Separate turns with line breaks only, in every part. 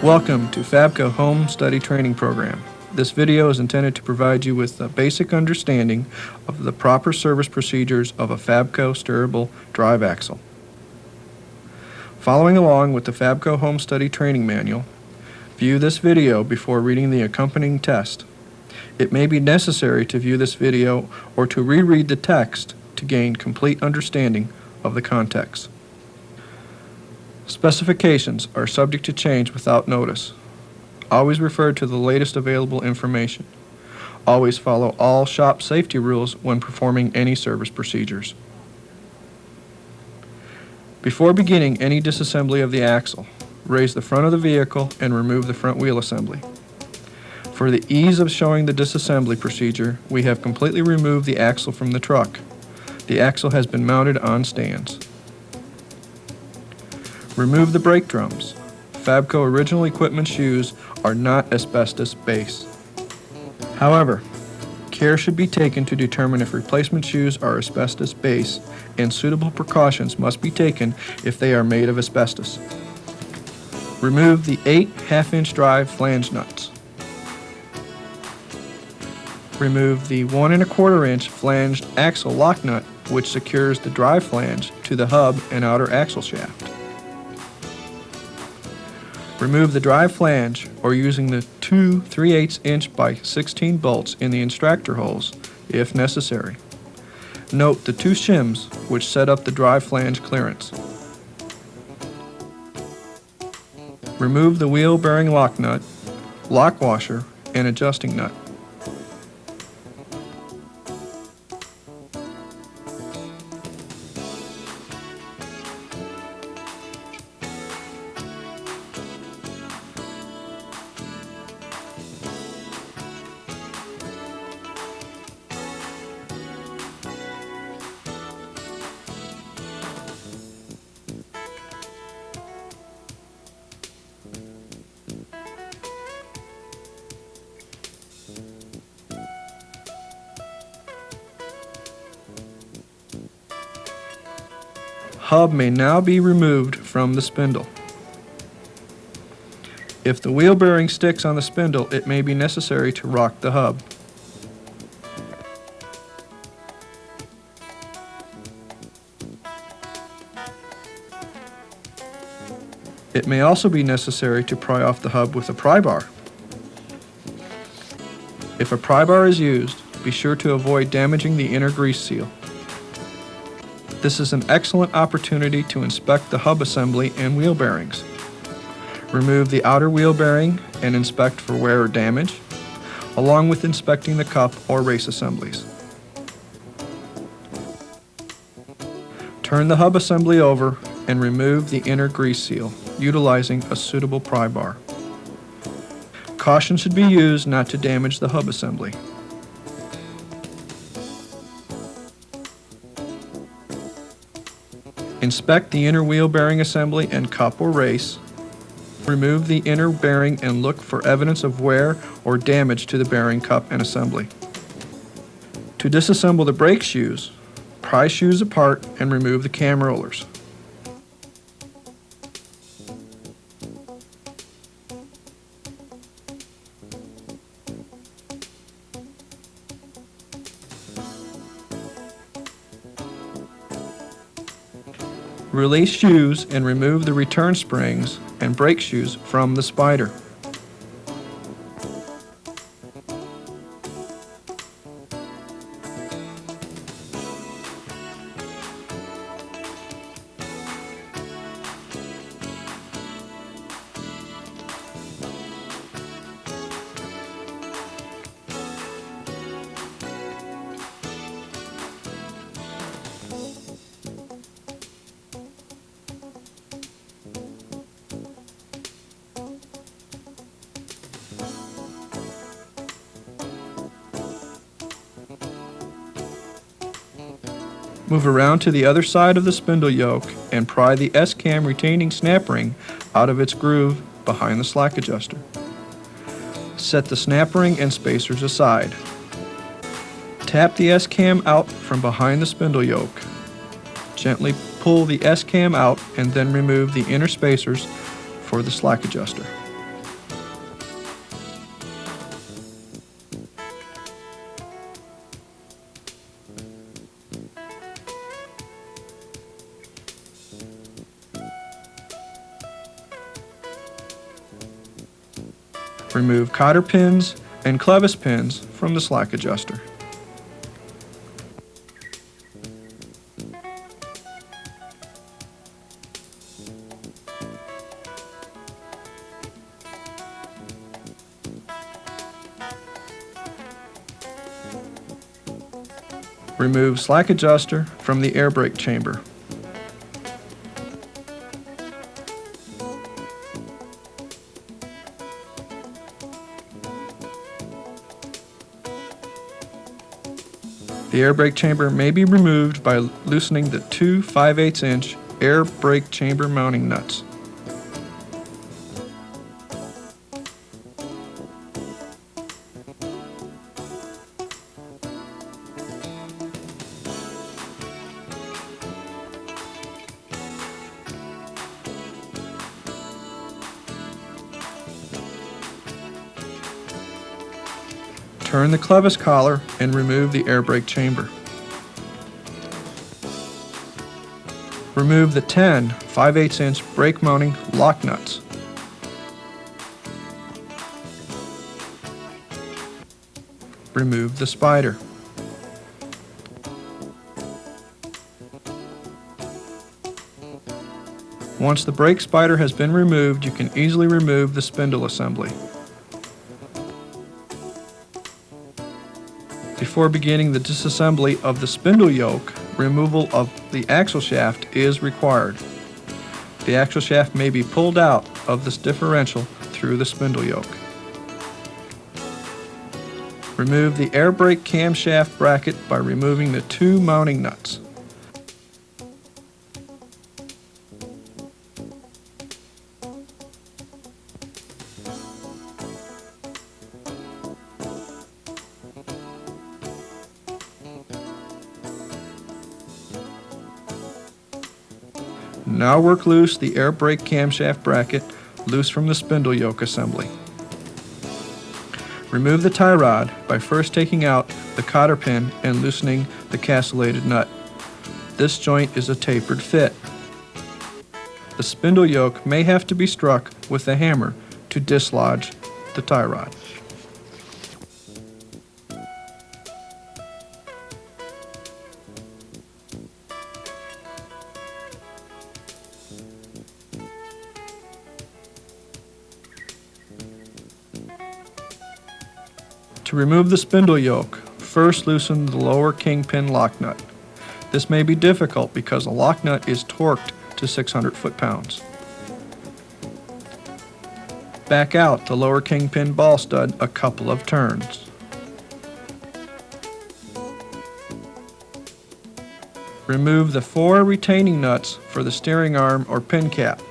Welcome to Fabco Home Study Training Program. This video is intended to provide you with a basic understanding of the proper service procedures of a Fabco steerable drive axle. Following along with the Fabco Home Study Training Manual, view this video before reading the accompanying test. It may be necessary to view this video or to reread the text to gain complete understanding of the context. Specifications are subject to change without notice. Always refer to the latest available information. Always follow all shop safety rules when performing any service procedures. Before beginning any disassembly of the axle, raise the front of the vehicle and remove the front wheel assembly. For the ease of showing the disassembly procedure, we have completely removed the axle from the truck. The axle has been mounted on stands. Remove the brake drums. Fabco original equipment shoes are not asbestos base. However, care should be taken to determine if replacement shoes are asbestos base, and suitable precautions must be taken if they are made of asbestos. Remove the 8 half-inch drive flange nuts. Remove the 1 1/4 inch flanged axle lock nut, which secures the drive flange to the hub and outer axle shaft. Remove the drive flange, or using the 2 3/8 inch by 16 bolts in the extractor holes, if necessary. Note the 2 shims which set up the drive flange clearance. Remove the wheel bearing lock nut, lock washer, and adjusting nut. Hub may now be removed from the spindle. If the wheel bearing sticks on the spindle, it may be necessary to rock the hub. It may also be necessary to pry off the hub with a pry bar. If a pry bar is used, be sure to avoid damaging the inner grease seal. This is an excellent opportunity to inspect the hub assembly and wheel bearings. Remove the outer wheel bearing and inspect for wear or damage, along with inspecting the cup or race assemblies. Turn the hub assembly over and remove the inner grease seal, utilizing a suitable pry bar. Caution should be used not to damage the hub assembly. Inspect the inner wheel bearing assembly and cup or race. Remove the inner bearing and look for evidence of wear or damage to the bearing, cup, and assembly. To disassemble the brake shoes, pry shoes apart and remove the cam rollers. Release shoes and remove the return springs and brake shoes from the spider. Move around to the other side of the spindle yoke and pry the S-cam retaining snap ring out of its groove behind the slack adjuster. Set the snap ring and spacers aside. Tap the S-cam out from behind the spindle yoke. Gently pull the S-cam out and then remove the inner spacers for the slack adjuster. remove cotter pins and clevis pins from the slack adjuster. Remove slack adjuster from the air brake chamber. The air brake chamber may be removed by loosening the two 5/8" air brake chamber mounting nuts. Turn the clevis collar and remove the air brake chamber. Remove the 10 5/8" brake mounting lock nuts. Remove the spider. Once the brake spider has been removed, you can easily remove the spindle assembly. Before beginning the disassembly of the spindle yoke, removal of the axle shaft is required. The axle shaft may be pulled out of this differential through the spindle yoke. Remove the air brake camshaft bracket by removing the two mounting nuts. Now work loose the air brake camshaft bracket loose from the spindle yoke assembly. Remove the tie rod by first taking out the cotter pin and loosening the castellated nut. This joint is a tapered fit. The spindle yoke may have to be struck with a hammer to dislodge the tie rod. To remove the spindle yoke, first loosen the lower kingpin lock nut. This may be difficult because a lock nut is torqued to 600 foot-pounds. Back out the lower kingpin ball stud a couple of turns. Remove the 4 retaining nuts for the steering arm or pin cap.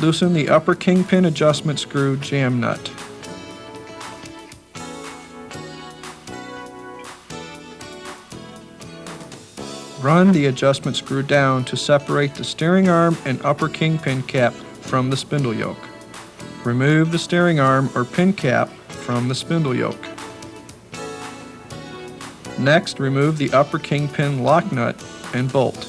Loosen the upper kingpin adjustment screw jam nut. Run the adjustment screw down to separate the steering arm and upper kingpin cap from the spindle yoke. Remove the steering arm or pin cap from the spindle yoke. Next, remove the upper kingpin lock nut and bolt.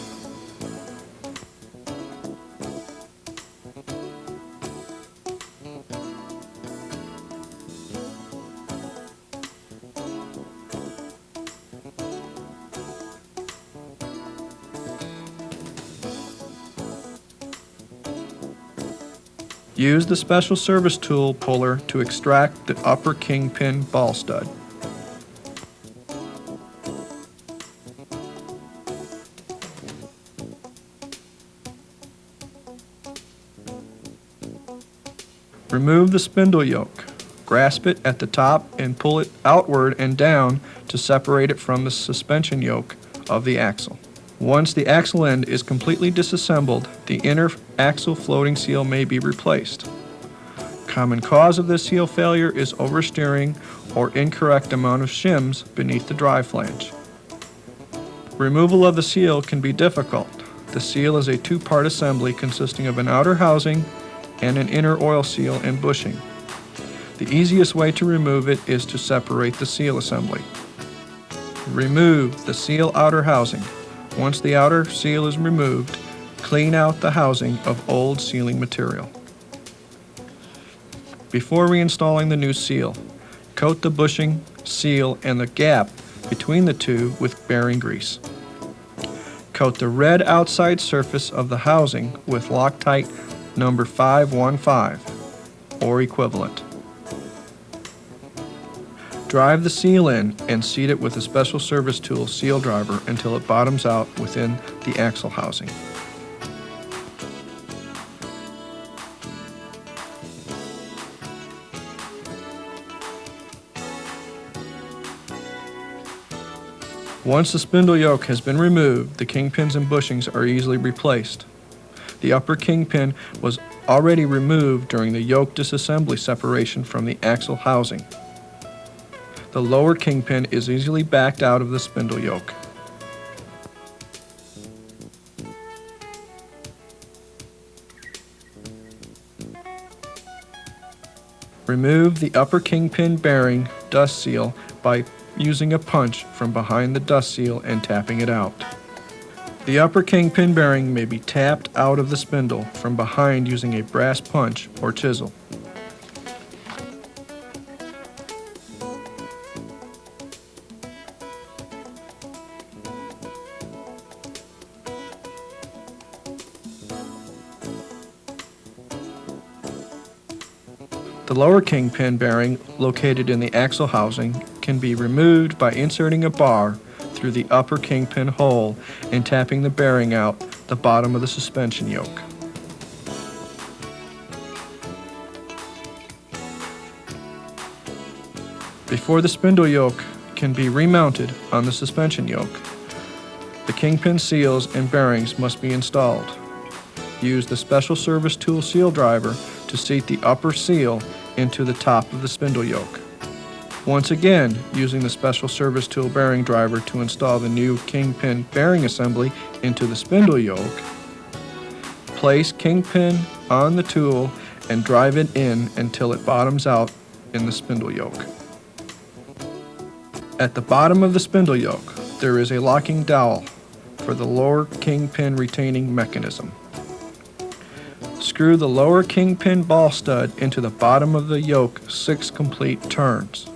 Use the special service tool puller to extract the upper kingpin ball stud. Remove the spindle yoke. Grasp it at the top and pull it outward and down to separate it from the suspension yoke of the axle. Once the axle end is completely disassembled, the inner axle floating seal may be replaced. Common cause of this seal failure is oversteering or incorrect amount of shims beneath the drive flange. Removal of the seal can be difficult. The seal is a two-part assembly consisting of an outer housing and an inner oil seal and bushing. The easiest way to remove it is to separate the seal assembly. Remove the seal outer housing. Once the outer seal is removed, clean out the housing of old sealing material. Before reinstalling the new seal, coat the bushing, seal, and the gap between the two with bearing grease. Coat the red outside surface of the housing with Loctite number 515 or equivalent. Drive the seal in and seat it with a special service tool seal driver until it bottoms out within the axle housing. Once the spindle yoke has been removed, the kingpins and bushings are easily replaced. The upper kingpin was already removed during the yoke disassembly separation from the axle housing. The lower kingpin is easily backed out of the spindle yoke. Remove the upper kingpin bearing dust seal by using a punch from behind the dust seal and tapping it out. The upper kingpin bearing may be tapped out of the spindle from behind using a brass punch or chisel. The lower kingpin bearing located in the axle housing can be removed by inserting a bar through the upper kingpin hole and tapping the bearing out the bottom of the suspension yoke. Before the spindle yoke can be remounted on the suspension yoke, the kingpin seals and bearings must be installed. Use the special service tool seal driver to seat the upper seal into the top of the spindle yoke. Once again, using the special service tool bearing driver to install the new kingpin bearing assembly into the spindle yoke, place kingpin on the tool and drive it in until it bottoms out in the spindle yoke. At the bottom of the spindle yoke, there is a locking dowel for the lower kingpin retaining mechanism. Screw the lower kingpin ball stud into the bottom of the yoke 6 complete turns.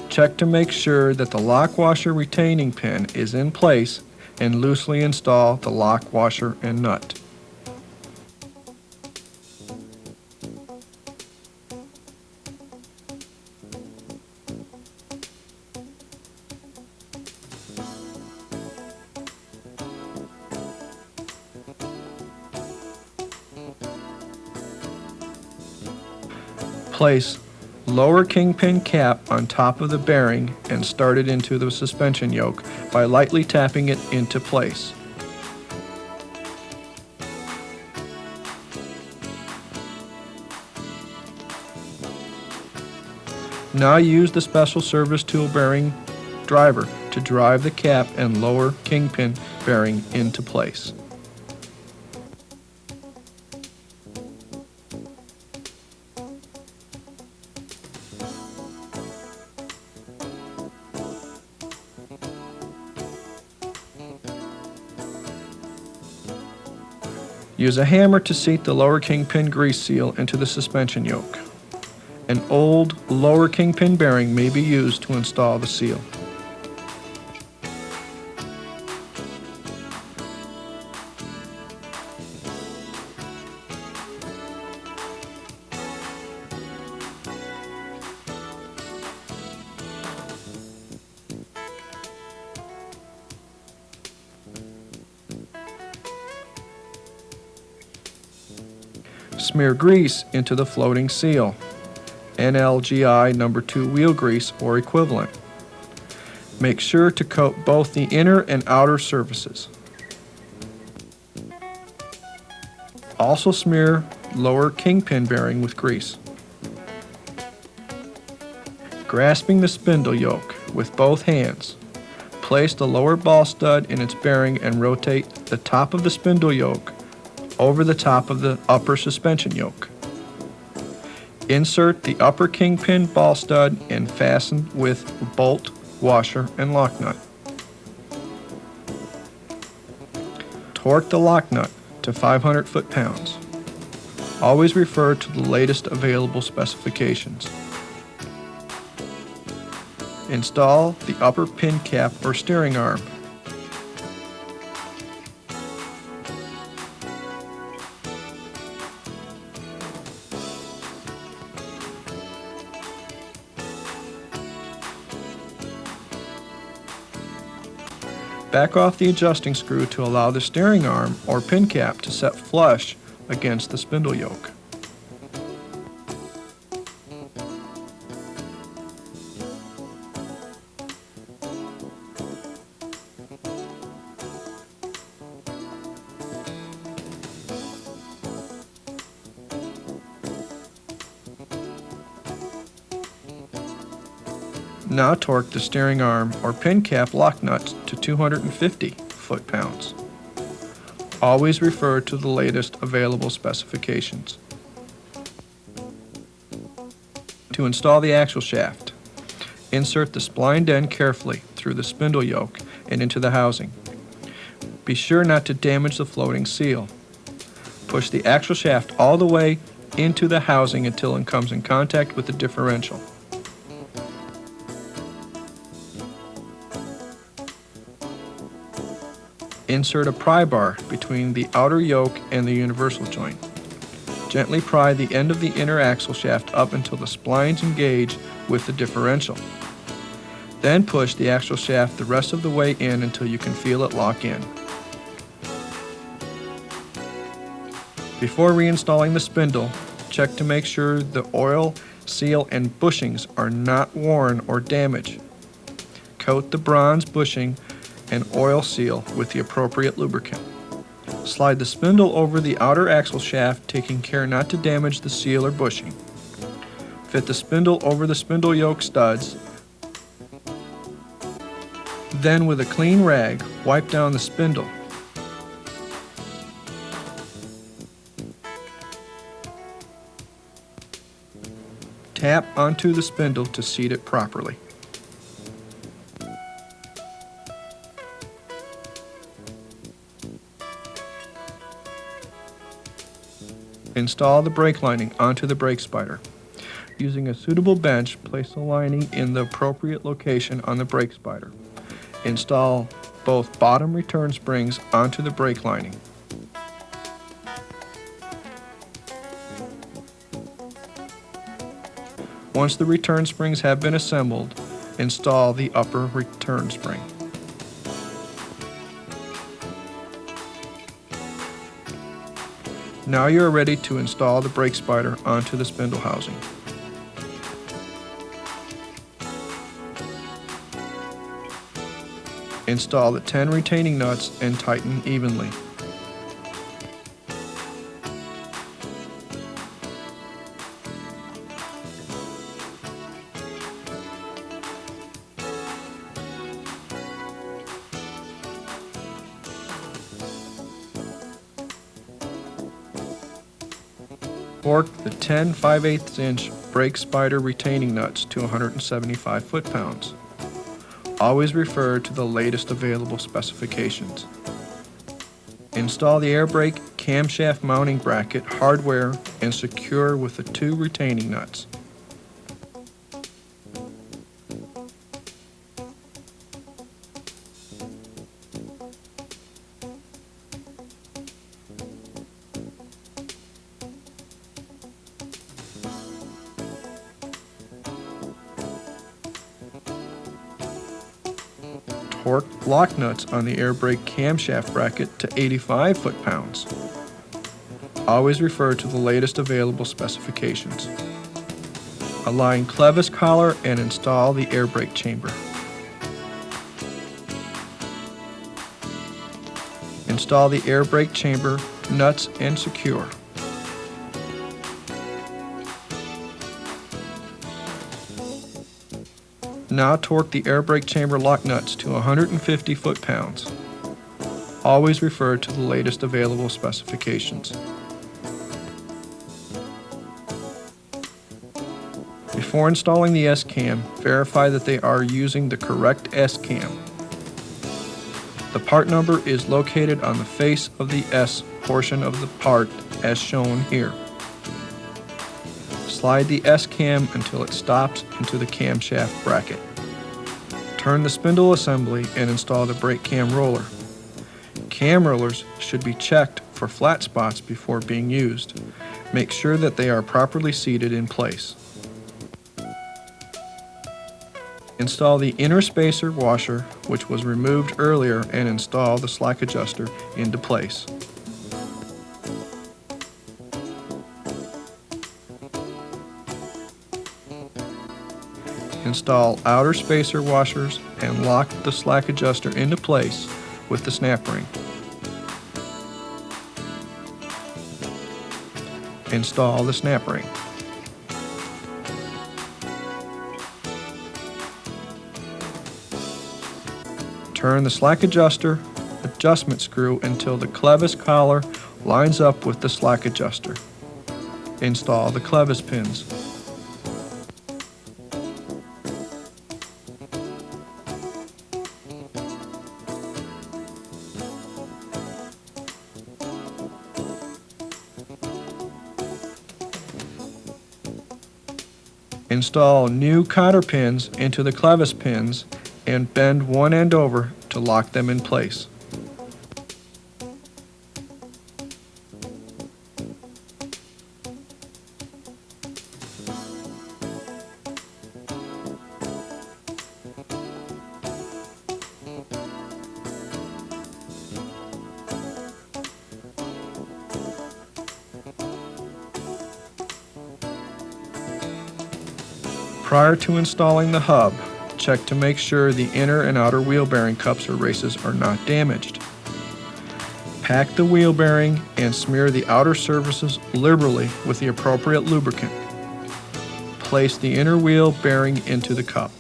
Check to make sure that the lock washer retaining pin is in place and loosely install the lock washer and nut. Place lower kingpin cap on top of the bearing and start it into the suspension yoke by lightly tapping it into place. Now use the special service tool bearing driver to drive the cap and lower kingpin bearing into place. Use a hammer to seat the lower kingpin grease seal into the suspension yoke. An old lower kingpin bearing may be used to install the seal. Smear grease into the floating seal, NLGI number 2 wheel grease or equivalent. Make sure to coat both the inner and outer surfaces. Also smear lower kingpin bearing with grease. Grasping the spindle yoke with both hands, Place the lower ball stud in its bearing and rotate the top of the spindle yoke over the top of the upper suspension yoke. Insert the upper kingpin ball stud and fasten with bolt, washer, and lock nut. Torque the lock nut to 500 foot-pounds. Always refer to the latest available specifications. Install the upper pin cap or steering arm. Back off the adjusting screw to allow the steering arm or pin cap to set flush against the spindle yoke. Now torque the steering arm or pin cap lock nuts to 250 foot-pounds. Always refer to the latest available specifications. To install the axle shaft, insert the splined end carefully through the spindle yoke and into the housing. Be sure not to damage the floating seal. Push the axle shaft all the way into the housing until it comes in contact with the differential. Insert a pry bar between the outer yoke and the universal joint. Gently pry the end of the inner axle shaft up until the splines engage with the differential. Then push the axle shaft the rest of the way in until you can feel it lock in. Before reinstalling the spindle, check to make sure the oil, seal, and bushings are not worn or damaged. Coat the bronze bushing and oil seal with the appropriate lubricant. Slide the spindle over the outer axle shaft, taking care not to damage the seal or bushing. Fit the spindle over the spindle yoke studs. Then with a clean rag, wipe down the spindle. Tap onto the spindle to seat it properly. Install the brake lining onto the brake spider. Using a suitable bench, place the lining in the appropriate location on the brake spider. Install both bottom return springs onto the brake lining. Once the return springs have been assembled, install the upper return spring. Now you are ready to install the brake spider onto the spindle housing. Install the 10 retaining nuts and tighten evenly. Torque the 10 5/8 inch brake spider retaining nuts to 175 foot-pounds. Always refer to the latest available specifications. Install the air brake camshaft mounting bracket hardware and secure with the 2 retaining nuts. Torque lock nuts on the air brake camshaft bracket to 85 foot-pounds. Always refer to the latest available specifications. Align clevis collar and install the air brake chamber. Install the air brake chamber, nuts, and secure. Now torque the air brake chamber lock nuts to 150 foot-pounds. Always refer to the latest available specifications. Before installing the S-cam, verify that they are using the correct S-cam. The part number is located on the face of the S portion of the part as shown here. Slide the S-cam until it stops into the camshaft bracket. Turn the spindle assembly and install the brake cam roller. Cam rollers should be checked for flat spots before being used. Make sure that they are properly seated in place. Install the inner spacer washer, which was removed earlier, and install the slack adjuster into place. Install outer spacer washers and lock the slack adjuster into place with the snap ring. Install the snap ring. Turn the slack adjuster adjustment screw until the clevis collar lines up with the slack adjuster. Install the clevis pins. Install new cotter pins into the clevis pins and bend one end over to lock them in place. Prior to installing the hub, check to make sure the inner and outer wheel bearing cups or races are not damaged. Pack the wheel bearing and smear the outer surfaces liberally with the appropriate lubricant. Place the inner wheel bearing into the cup.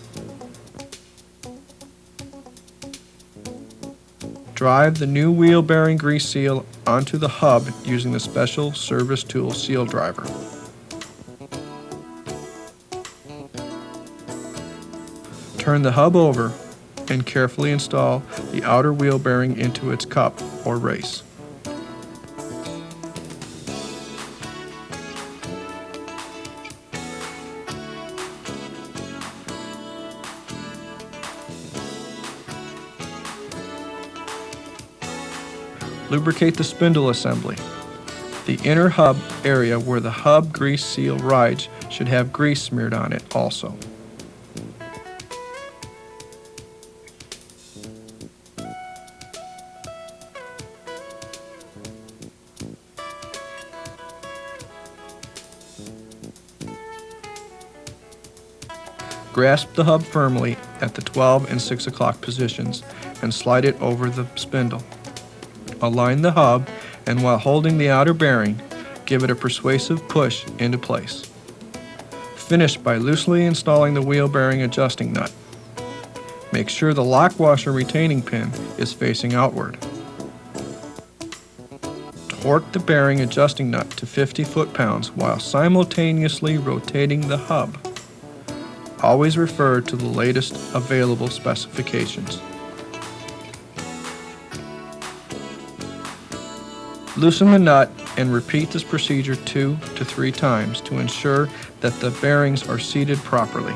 Drive the new wheel bearing grease seal onto the hub using the special service tool seal driver. Turn the hub over and carefully install the outer wheel bearing into its cup or race. Lubricate the spindle assembly. The inner hub area where the hub grease seal rides should have grease smeared on it also. Grasp the hub firmly at the 12 and 6 o'clock positions and slide it over the spindle. Align the hub and while holding the outer bearing, give it a persuasive push into place. Finish by loosely installing the wheel bearing adjusting nut. Make sure the lock washer retaining pin is facing outward. Torque the bearing adjusting nut to 50 foot-pounds while simultaneously rotating the hub. Always refer to the latest available specifications. Loosen the nut and repeat this procedure 2 to 3 times to ensure that the bearings are seated properly.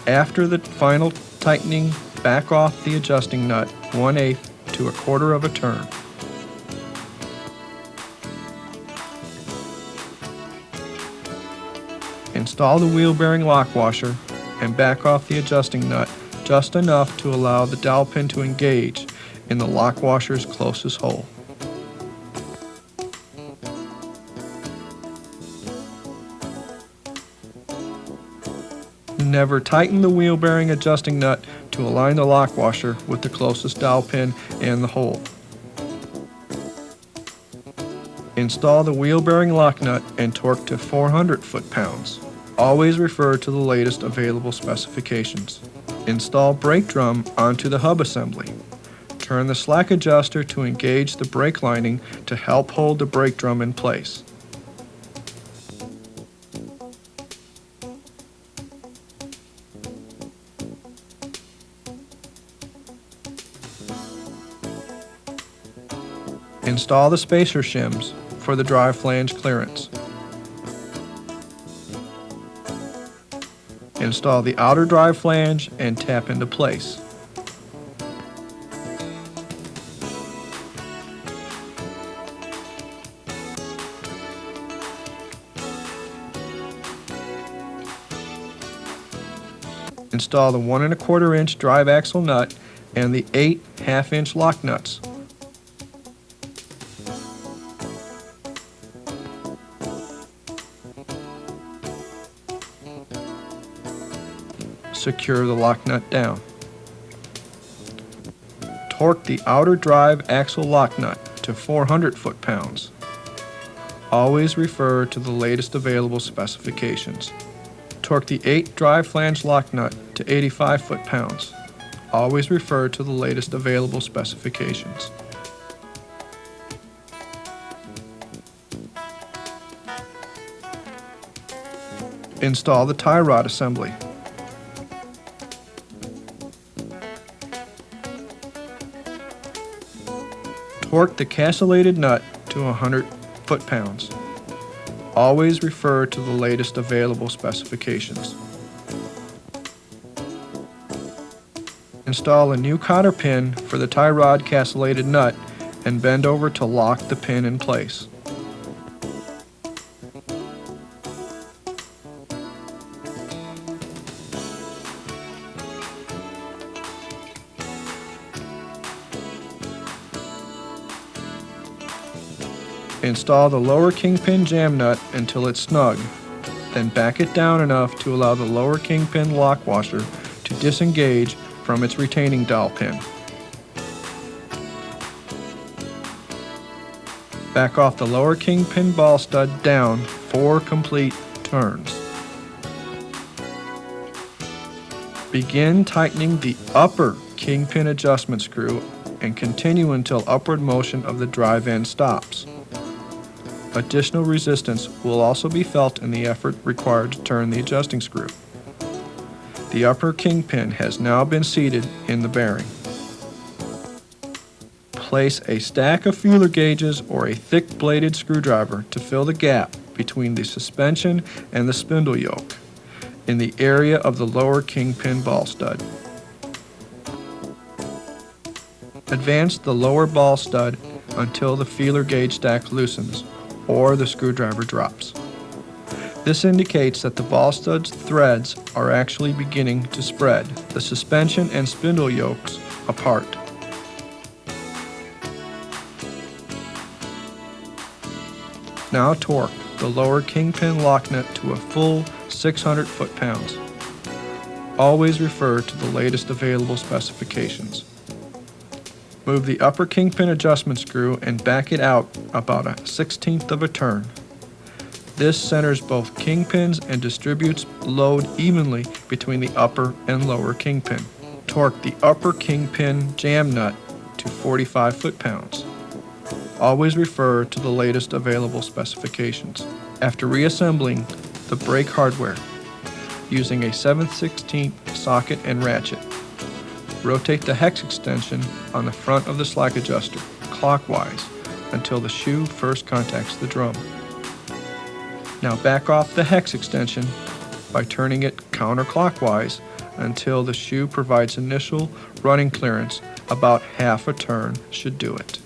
After the final tightening, back off the adjusting nut 1/8 to 1/4 of a turn. Install the wheel bearing lock washer and back off the adjusting nut just enough to allow the dowel pin to engage in the lock washer's closest hole. Never tighten the wheel bearing adjusting nut to align the lock washer with the closest dowel pin and the hole. Install the wheel bearing lock nut and torque to 400 foot-pounds. Always refer to the latest available specifications. Install brake drum onto the hub assembly. Turn the slack adjuster to engage the brake lining to help hold the brake drum in place. Install the spacer shims for the drive flange clearance. Install the outer drive flange and tap into place. Install the 1 1/4 inch drive axle nut and the 8 1/2 inch lock nuts. Secure the lock nut down. Torque the outer drive axle lock nut to 400 foot-pounds. Always refer to the latest available specifications. Torque the 8 drive flange lock nut to 85 foot-pounds. Always refer to the latest available specifications. Install the tie rod assembly. Torque the castellated nut to 100 foot-pounds. Always refer to the latest available specifications. Install a new cotter pin for the tie rod castellated nut and bend over to lock the pin in place. Install the lower kingpin jam nut until it's snug, then back it down enough to allow the lower kingpin lock washer to disengage from its retaining dowel pin. Back off the lower kingpin ball stud down 4 complete turns. Begin tightening the upper kingpin adjustment screw and continue until upward motion of the drive end stops. Additional resistance will also be felt in the effort required to turn the adjusting screw. The upper kingpin has now been seated in the bearing. Place a stack of feeler gauges or a thick-bladed screwdriver to fill the gap between the suspension and the spindle yoke in the area of the lower kingpin ball stud. Advance the lower ball stud until the feeler gauge stack loosens or the screwdriver drops. This indicates that the ball stud's threads are actually beginning to spread the suspension and spindle yokes apart. Now torque the lower kingpin lock nut to a full 600 foot-pounds. Always refer to the latest available specifications. Move the upper kingpin adjustment screw and back it out about a 1/16 of a turn. This centers both kingpins and distributes load evenly between the upper and lower kingpin. Torque the upper kingpin jam nut to 45 foot-pounds. Always refer to the latest available specifications. After reassembling the brake hardware, using a 7/16 socket and ratchet, rotate the hex extension on the front of the slack adjuster clockwise until the shoe first contacts the drum. Now back off the hex extension by turning it counterclockwise until the shoe provides initial running clearance. About half a turn should do it.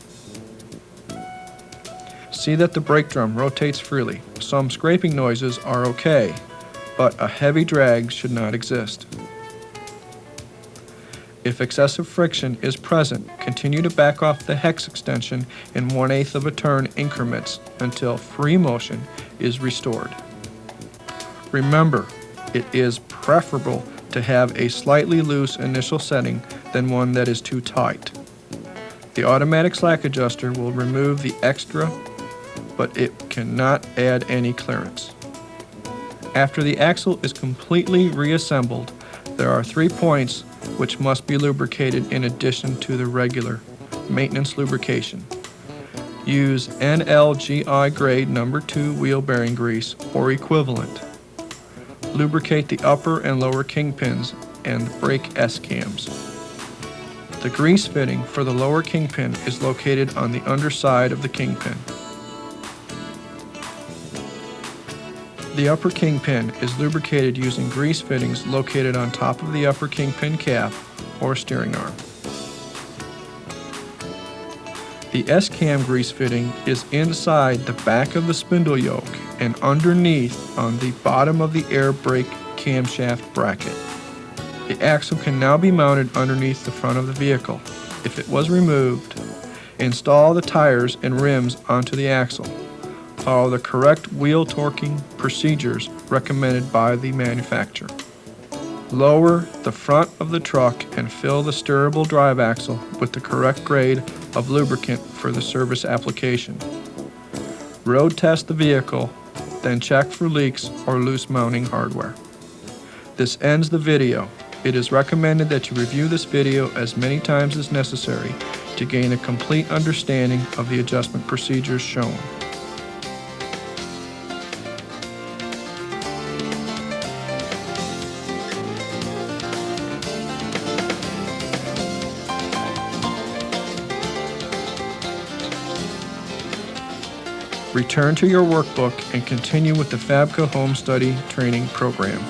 See that the brake drum rotates freely. Some scraping noises are okay, but a heavy drag should not exist. If excessive friction is present, continue to back off the hex extension in 1/8 of a turn increments until free motion is restored. Remember, it is preferable to have a slightly loose initial setting than one that is too tight. The automatic slack adjuster will remove the extra, but it cannot add any clearance. After the axle is completely reassembled, there are 3 points which must be lubricated in addition to the regular maintenance lubrication. Use NLGI grade number 2 wheel bearing grease or equivalent. Lubricate the upper and lower kingpins and the brake S-cams. The grease fitting for the lower kingpin is located on the underside of the kingpin. The upper kingpin is lubricated using grease fittings located on top of the upper kingpin cap or steering arm. The S-cam grease fitting is inside the back of the spindle yoke and underneath on the bottom of the air brake camshaft bracket. The axle can now be mounted underneath the front of the vehicle. If it was removed, install the tires and rims onto the axle. Follow the correct wheel torquing procedures recommended by the manufacturer. Lower the front of the truck and fill the steerable drive axle with the correct grade of lubricant for the service application. Road test the vehicle, then check for leaks or loose mounting hardware. This ends the video. It is recommended that you review this video as many times as necessary to gain a complete understanding of the adjustment procedures shown. Return to your workbook and continue with the Fabco Home Study Training Program.